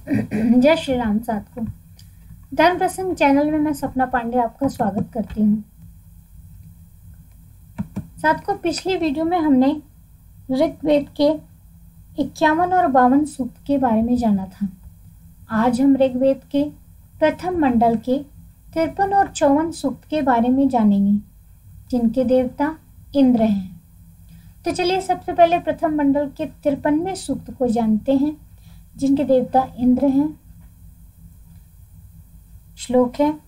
जय श्री राम साथियों। धर्म प्रसंग चैनल में मैं सपना पांडे आपका स्वागत करती हूँ। साथियों, पिछली वीडियो में हमने ऋग्वेद के 51 और 52 सूक्त के बारे में जाना था। आज हम ऋग्वेद के प्रथम मंडल के 53 और 54 सूक्त के बारे में जानेंगे, जिनके देवता इंद्र हैं। तो चलिए सबसे पहले प्रथम मंडल के 53वें सूक्त को जानते हैं, जिनके देवता इंद्र हैं। श्लोक है,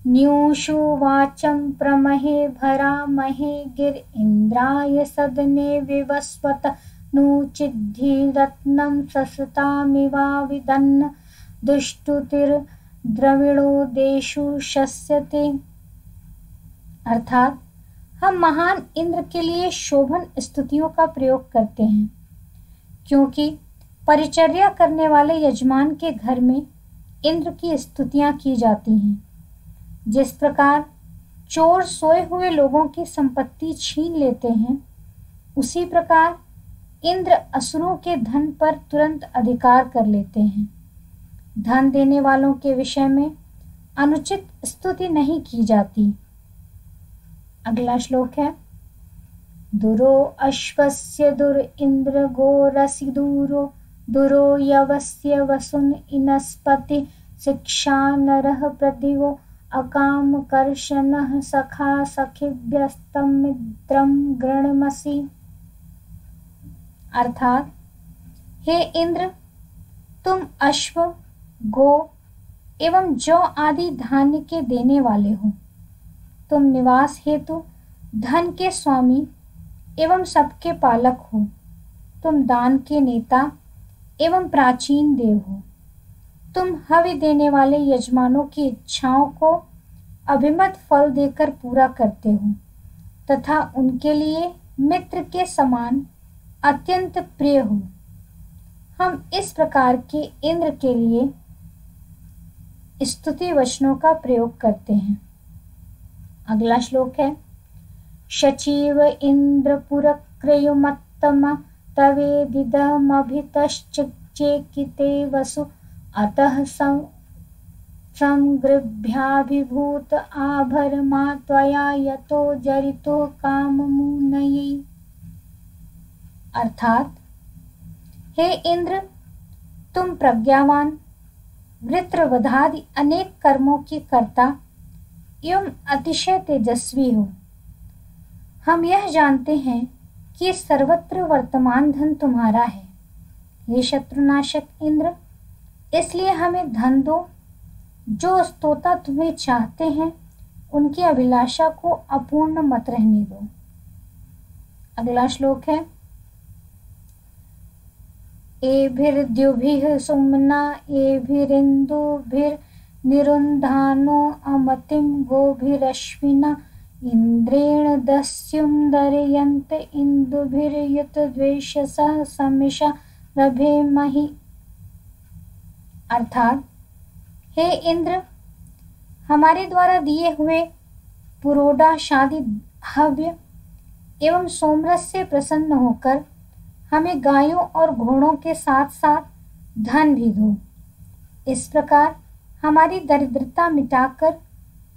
न्यूषु वाचं प्रमहे भरामहे गिर इंद्राय सदने विवस्वत नुचिद्धि रत्नं ससतामिवा विदन्न दुष्टुतिर द्रविड़ो देशु शस्यते। अर्थात हम महान इंद्र के लिए शोभन स्तुतियों का प्रयोग करते हैं, क्योंकि परिचर्या करने वाले यजमान के घर में इंद्र की स्तुतियां की जाती हैं। जिस प्रकार चोर सोए हुए लोगों की संपत्ति छीन लेते हैं, उसी प्रकार इंद्र असुरों के धन पर तुरंत अधिकार कर लेते हैं। धन देने वालों के विषय में अनुचित स्तुति नहीं की जाती। अगला श्लोक है, दुरो अश्वस्य दुर इंद्र गोरसि दूरो दुरो यवस्य वसुन इनस्पति शिक्षा नरः प्रतिवो अकाम कर्षणः सखा सखिभ्यस्तम मित्रम गृणमसि। अर्थात, हे इंद्र, तुम अश्व, गो एवं जौ आदि धान्य के देने वाले हो। तुम निवास हेतु धन के स्वामी एवं सबके पालक हो। तुम दान के नेता एवं प्राचीन देव हो। तुम हवि देने वाले यजमानों की इच्छाओं को अभिमत फल देकर पूरा करते हो तथा उनके लिए मित्र के समान अत्यंत प्रिय हो। हम इस प्रकार के इंद्र के लिए स्तुति वचनों का प्रयोग करते हैं। अगला श्लोक है, शचीव इंद्र पुरक्रयुमत्तम तवेदिदमभितश्चेकिते वसु अतः संगृभ्याभिभूत आभरमा त्वया यतो जरितो काममुनये। अर्थात, हे इंद्र, तुम प्रज्ञावान, वृत्रवधादि अनेक कर्मों की कर्ता एवं अतिशय तेजस्वी हो। हम यह जानते हैं कि सर्वत्र वर्तमान धन तुम्हारा है। हे शत्रुनाशक इंद्र, इसलिए हमें धन दो। जो स्तोता तुम्हें चाहते हैं, उनकी अभिलाषा को अपूर्ण मत रहने दो। अगला श्लोक है, एभिर्द्युभिः सुम्ना एभिरिन्दुभिर्निरुन्धानो अमतिं गोभिरश्विना इंद्रेण दस्युं दर्यन्त इंदुभिर्युतद्वेषसः समिषा रभेमहि। अर्थात, हे इंद्र, हमारे द्वारा दिए हुए पुरोडाशादि हव्य एवं सोमरस से प्रसन्न होकर हमें गायों और घोड़ों के साथ साथ धन भी दो। इस प्रकार हमारी दरिद्रता मिटाकर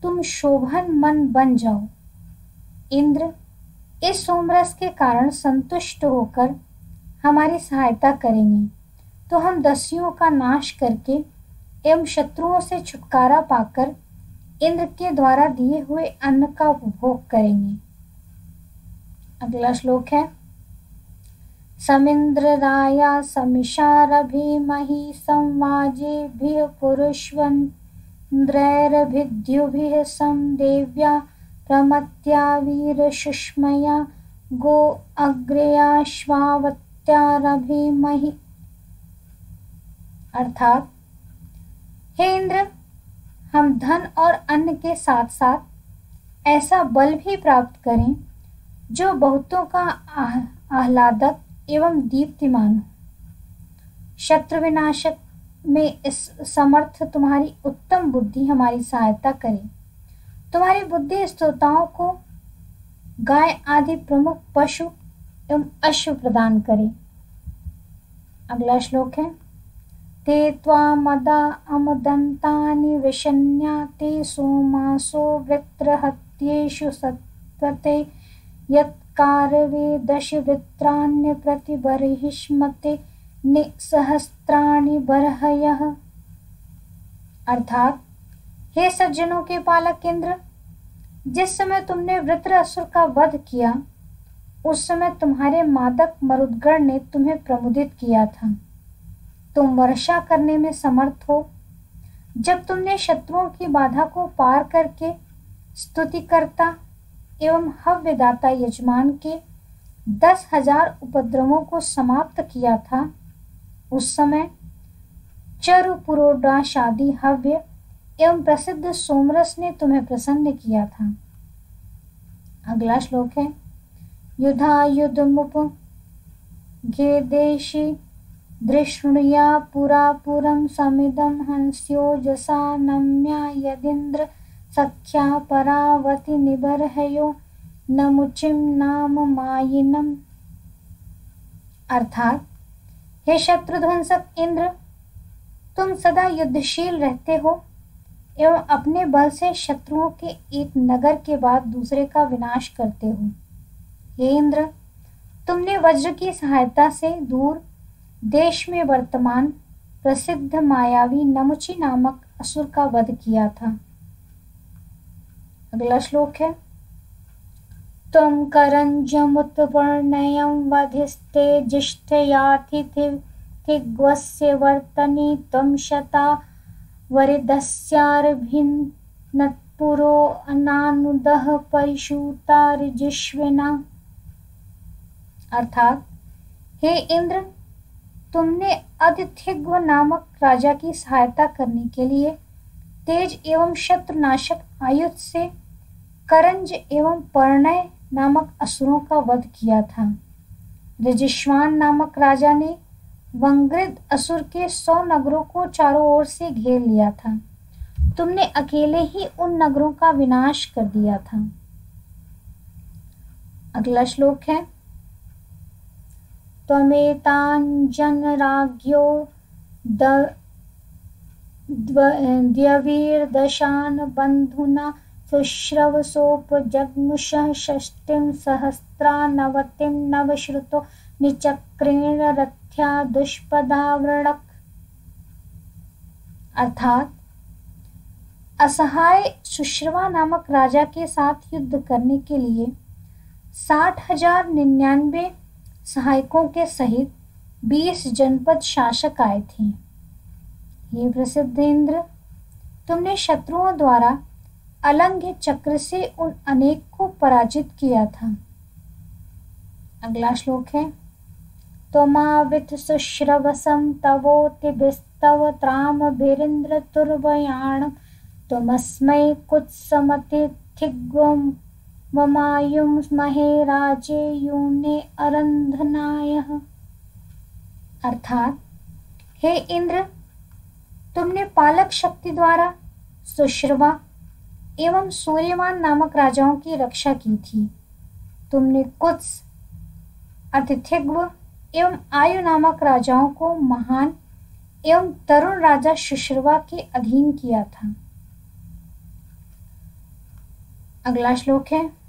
तुम शोभन मन बन जाओ। इंद्र इस सोमरस के कारण संतुष्ट होकर हमारी सहायता करेंगे, तो हम दस्युओं का नाश करके एवं शत्रुओं से छुटकारा पाकर इंद्र के द्वारा दिए हुए अन्न का उपभोग करेंगे। अगला श्लोक है, समिंद्रराया समिषारभिमहि संवाजेभिः पुरुष्वन्द्रैरभिद्युभिः समदेव्या प्रमत्या वीरशुष्मया गो अग्रयाश्वावत्यारभिमहि। अर्थात, हे इंद्र, हम धन और अन्न के साथ साथ ऐसा बल भी प्राप्त करें जो बहुतों का आह्लादक एवं दीप्तिमान हो। शत्रु विनाशक में इस समर्थ तुम्हारी उत्तम बुद्धि हमारी सहायता करे। तुम्हारी बुद्धि स्तोताओं को गाय आदि प्रमुख पशु एवं अश्व प्रदान करे। अगला श्लोक है, ते त्वामदा अमदन्तानि विशन्या ते सोमासो वृत्रहत्येषु सत्वते यत्कारवे दशवृत्राण्य प्रतिबर्हिष्मते निसहस्त्राणि बर्हयः। अर्थात, हे सज्जनों के पालक इंद्र, जिस समय तुमने वृत्रासुर का वध किया उस समय तुम्हारे मादक मरुदगण ने तुम्हें प्रमुदित किया था। तुम वर्षा करने में समर्थ हो। जब तुमने शत्रुओं की बाधा को पार करके स्तुतिकर्ता एवं हव्यदाता यजमान के 10,000 उपद्रवों को समाप्त किया था, उस समय चरुपुरोडाशादि हव्य एवं प्रसिद्ध सोमरस ने तुम्हें प्रसन्न किया था। अगला श्लोक है युधायुधमुप घेदेशि दृष्णुया पुरा पुरं समिदं हंस्योजसा नम्या यदिन्द्र सख्या परावति निबर्हयो नमुचिम नाम मायिनम। अर्थात, हे शत्रुध्वंसक इंद्र, तुम सदा युद्धशील रहते हो एवं अपने बल से शत्रुओं के एक नगर के बाद दूसरे का विनाश करते हो। हे इंद्र, तुमने वज्र की सहायता से दूर देश में वर्तमान प्रसिद्ध मायावी नमुचि नामक असुर का वध किया था। अगला श्लोक है त्वं करञ्जमुत्पर्णयं वधिस्ते जिष्ठयातिथिग्वस्य वर्तने त्वं शता वरिदस्यार्भिन्नत्पुरो अनानुदः परिशूतार्जिष्विना। अर्थात, हे इंद्र, तुमने अदिथिग्व नामक राजा की सहायता करने के लिए तेज एवं शत्रुनाशक आयुध से करंज एवं पर्णय नामक असुरों का वध किया था। रजिश्वान नामक राजा ने वंग्रिद असुर के 100 नगरों को चारों ओर से घेर लिया था। तुमने अकेले ही उन नगरों का विनाश कर दिया था। अगला श्लोक है त्वमेताञ्जनराज्ञो द्यवीर्दशान् बन्धुना शुश्रवसोपजग्मुषः षष्टिं सहस्रानवतिं नवश्रुतो निचक्रेण रथ्या दुष्पदावृणक। अर्थात, असहाय सुश्रवा नामक राजा के साथ युद्ध करने के लिए 60,099 सहायकों के सहित 20 जनपद शासक आए थे। हे प्रसिद्ध इंद्र, तुमने शत्रुओं द्वारा अलंघ्य चक्र से उन अनेक को पराजित किया था। अगला श्लोक है त्वमाविथ शुश्रवसं तवोतिभिस्तव त्रामभिरिन्द्र तुर्भयाण त्वमस्मै कुत्समतिथिग्वं ममायुं महे राजे यूने अरंधनायः। अर्थात, हे इंद्र, तुमने पालक शक्ति द्वारा सुश्रवा एवं सूर्यमान नामक राजाओं की रक्षा की थी। तुमने कुत्स, अतिथिग्व एवं आयु नामक राजाओं को महान एवं तरुण राजा शुश्रवा के अधीन किया था। अगला श्लोक है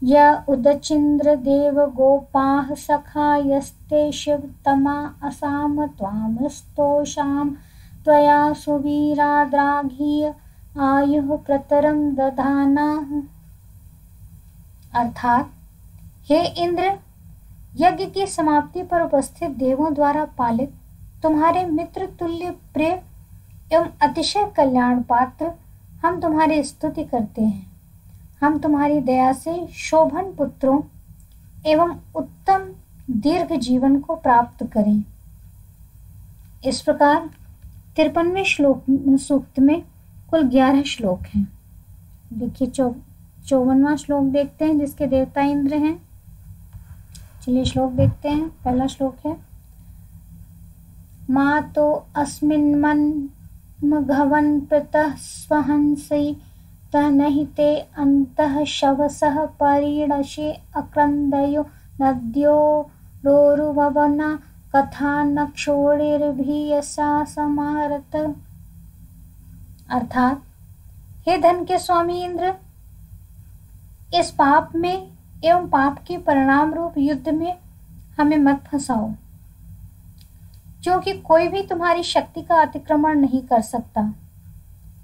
य उदचिन्द्र देव गोपाः सखायस्ते शिवतमा असाम त्वां स्तोषां त्वया सुवीराद्राघीय आयुः प्रतरं दधानाः। अर्थात, हे इंद्र, यज्ञ की समाप्ति पर उपस्थित देवों द्वारा पालित तुम्हारे मित्र तुल्य प्रिय एवं अतिशय कल्याण पात्र हम तुम्हारी स्तुति करते हैं। हम तुम्हारी दया से शोभन पुत्रों एवं उत्तम दीर्घ जीवन को प्राप्त करें। इस प्रकार 53वें सूक्त में कुल 11 श्लोक हैं। देखिए 54वां श्लोक देखते हैं, जिसके देवता इंद्र हैं। चलिए श्लोक देखते हैं। पहला श्लोक है मातो अस्मिन्मन्मघवन् प्रतः स्वहंसि तनहिते अन्तः शवसः परीणशे अक्रन्दयो नद्यो रोरुववना कथा नक्षोड़िर्भियसा समारत। अर्थात, हे धन के स्वामी इंद्र, इस पाप में एवं पाप के परिणाम रूप युद्ध में हमें मत फंसाओ, क्योंकि कोई भी तुम्हारी शक्ति का अतिक्रमण नहीं कर सकता।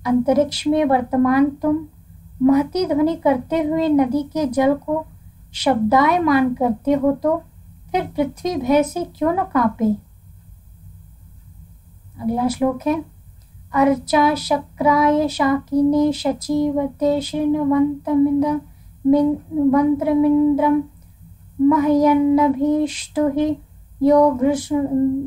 अंतरिक्ष में वर्तमान तुम महती ध्वनि करते हुए नदी के जल को शब्दायमान करते हो, तो फिर पृथ्वी भय से क्यों न कांपे। अगला श्लोक है, अर्चा शक्राय शाकिने शचीवते शृण्वन्तमिन्द्रं मह्यन्नभीष्टुहि यो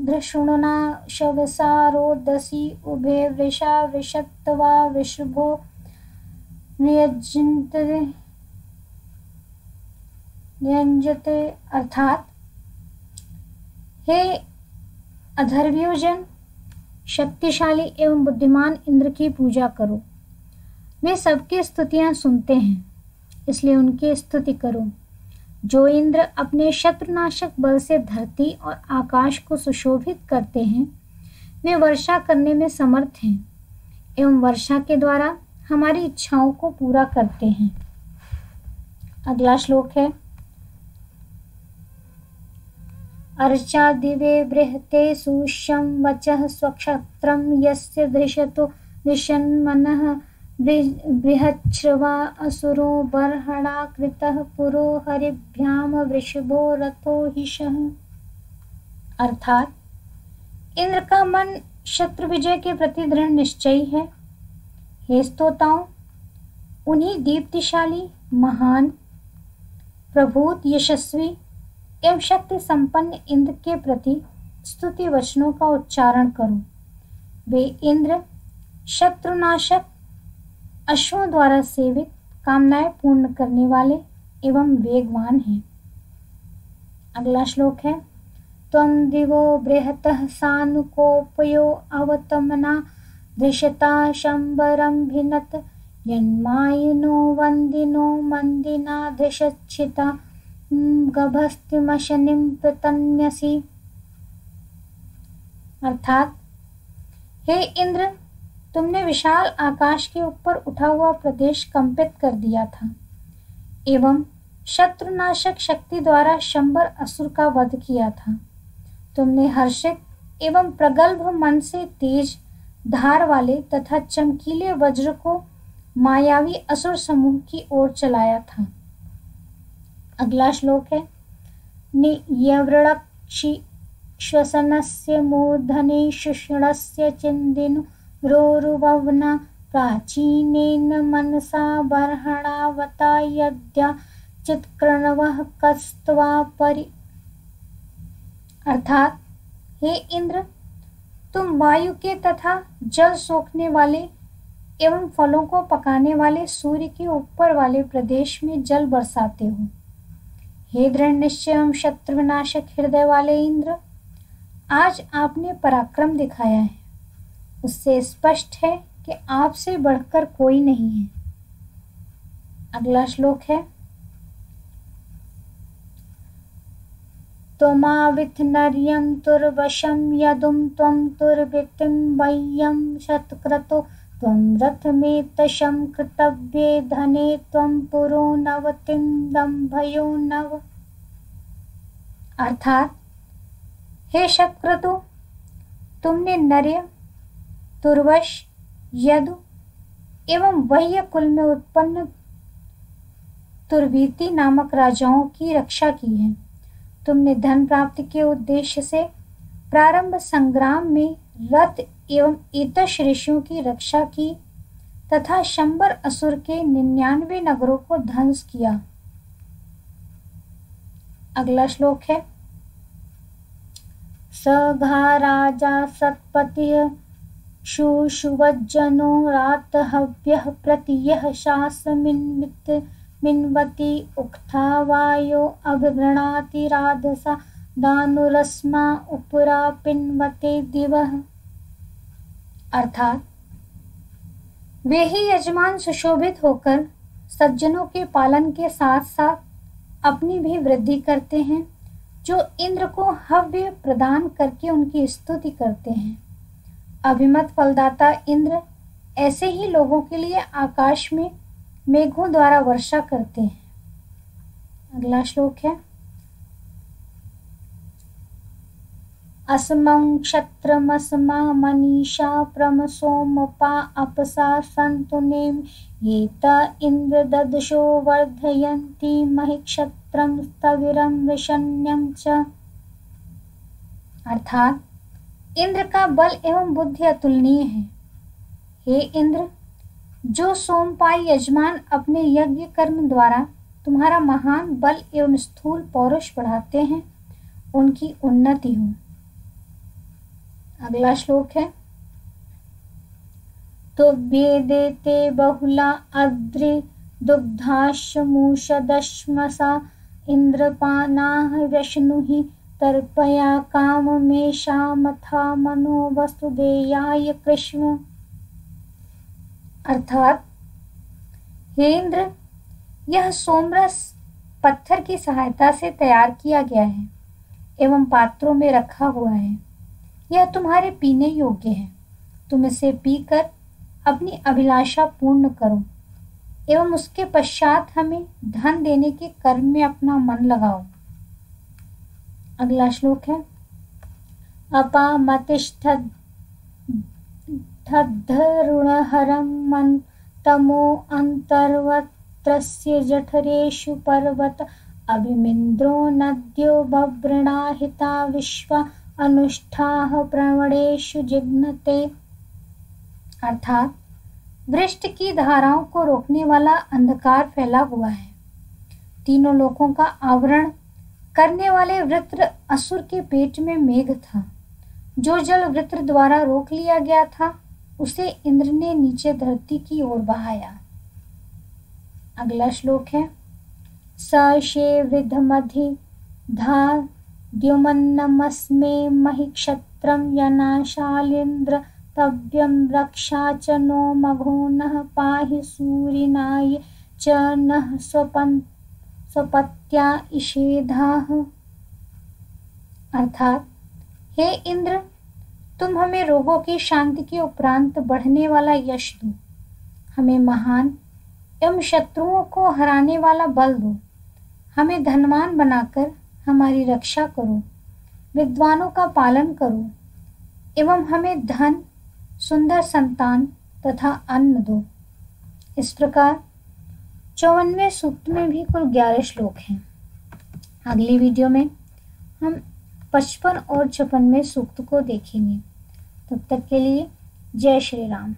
धृष्णुना शवसारोदसी उभे वृषा वृषत्वा वृषभो नियंजते। अर्थात, हे अधर्व्योजन, शक्तिशाली एवं बुद्धिमान इंद्र की पूजा करो। वे सबकी स्तुतियां सुनते हैं, इसलिए उनकी स्तुति करो। जो इंद्र अपने शत्रुनाशक बल से धरती और आकाश को सुशोभित करते हैं, वे वर्षा करने में समर्थ हैं एवं वर्षा के द्वारा हमारी इच्छाओं को पूरा करते हैं। अगला श्लोक है, अर्चा दिवे बृहते सूष्यं वचः स्वक्षत्रं यस्य दृशतो दिशन्मनः बृहच्छ्रवा असुरो बर्हणा कृतः पुरो हरिभ्याम वृषभो रथो हिषः। अर्थात, इंद्र का मन शत्रु विजय के प्रति दृढ़ निश्चयी है। हे स्तोताओं, उन्हीं दीप्तिशाली, महान, प्रभूत, यशस्वी एवं शक्ति संपन्न इंद्र के प्रति स्तुति वचनों का उच्चारण करो। वे इंद्र शत्रुनाशक, अश्वों द्वारा सेवित, कामनाएं पूर्ण करने वाले एवं वेगवान हैं। अगला श्लोक है, त्वं दिवो बृहतः सानुकोपयो अवतमना दृश्यता शंबरं भिनत यन्मायुनो वंदिनो मंदिना दृशच्छिता गभस्तिमशनिं प्रतन्यसि। अर्थात, हे इंद्र, तुमने विशाल आकाश के ऊपर उठा हुआ प्रदेश कंपित कर दिया था एवं शत्रुनाशक शक्ति द्वारा शंबर असुर का वध किया था। तुमने हर्षित एवं प्रगल्भ मन से तेज धार वाले तथा चमकीले वज्र को मायावी असुर समूह की ओर चलाया था। अगला श्लोक है, नियवृणक्षि श्वसनस्य मूर्धनि शुष्णस्य चिन्दिनो रोरुववना प्राचीनेन मनसा बर्हणावता यद्या चित्कर्णवः कस्त्वा परि। अर्थात, हे इंद्र, तुम वायु के तथा जल सोखने वाले एवं फलों को पकाने वाले सूर्य के ऊपर वाले प्रदेश में जल बरसाते हो। हे दृढ़ निश्चय एवं शत्रु विनाशक हृदय वाले इंद्र, आज आपने पराक्रम दिखाया है। उससे स्पष्ट है कि आपसे बढ़कर कोई नहीं है। अगला श्लोक है, त्वमाविथ नर्यं तुर्वशं यदुं त्वं तुर्वितिं वह्यं शतक्रतो त्वं रथमेतशं कृतव्ये धने त्वं पुरो नवतिं दम्भयो नव। अर्थात, हे शतक्रतु, तुमने नर्य, तुर्वश, यदु एवं वह्य कुल में उत्पन्न तुर्वीति नामक राजाओं की रक्षा की है। तुमने धन प्राप्ति के उद्देश्य से प्रारंभ संग्राम में रथ एवं एतश ऋषियों की रक्षा की तथा शंबर असुर के 99 नगरों को ध्वंस किया। अगला श्लोक है, सघा राजा सत्पतिः शुशुवज्जनो रातहव्यः प्रतियः शासमिन्वति उक्था वायो अभिगृणाति राधसा दानुरस्मा उपरा पिन्वते दिवः। अर्थात, वे ही यजमान सुशोभित होकर सज्जनों के पालन के साथ साथ अपनी भी वृद्धि करते हैं जो इंद्र को हव्य प्रदान करके उनकी स्तुति करते हैं। अभिमत फलदाता इंद्र ऐसे ही लोगों के लिए आकाश में मेघों द्वारा वर्षा करते हैं। अगला श्लोक है, अस्मं क्षत्रमस्मा मनीषा प्रम सोमपा अपसा सन्तु नेम ये त इंद्र ददशो वर्धयन्ति महि क्षत्रं स्थविरं वृषण्यं च। अर्थात इंद्र का बल एवं बुद्धि अतुलनीय है। हे इंद्र, जो सोमपाई यजमान अपने यज्ञ कर्म द्वारा तुम्हारा महान बल एवं स्थूल पौरुष बढ़ाते हैं, उनकी उन्नति हो। अगला श्लोक है, तो वेदेते बहुला अद्रि दुग्धाश्मूषदश्मसा इंद्रपानाः व्यश्नुहि तर्पया काममेषामथा मनो वसुदेयाय कृष्ण। अर्थात हे इंद्र, यह सोमरस पत्थर की सहायता से तैयार किया गया है एवं पात्रों में रखा हुआ है। यह तुम्हारे पीने योग्य है। तुम इसे पीकर अपनी अभिलाषा पूर्ण करो एवं उसके पश्चात हमें धन देने के कर्म में अपना मन लगाओ। अगला श्लोक है, अपामतिष्ठद्धरुणहरं मन तमो अंतर्वत्रस्य जठरेषु पर्वत अभिमिन्द्रो नद्यो बभ्रणाहिता विश्वा अनुष्ठाः प्रवणेषु जिघ्नते। अर्थात वृष्टि की धाराओं को रोकने वाला अंधकार फैला हुआ है। तीनों लोकों का आवरण करने वाले वृत्र असुर के पेट में मेघ था। जो जल वृत्र द्वारा रोक लिया गया था, उसे इंद्र ने नीचे धरती की ओर बहाया। अगला श्लोक है, सशे वृद्धमधि धा द्युमन्नमस्मे महि क्षत्रं यनाशालीन्द्र तव्यं रक्षा च नो मघो नः पाहि सूरिनाय च नः स्वपत्या इषेधाः। अर्थात हे इंद्र, तुम हमें रोगों की शांति के उपरांत बढ़ने वाला यश दो, हमें महान एवं शत्रुओं को हराने वाला बल दो, हमें धनवान बनाकर हमारी रक्षा करो, विद्वानों का पालन करो एवं हमें धन, सुंदर संतान तथा अन्न दो। इस प्रकार 54वें सूक्त में भी कुल 11 श्लोक हैं। अगली वीडियो में हम 55 और 56वें सूक्त को देखेंगे। तब तक के लिए जय श्री राम।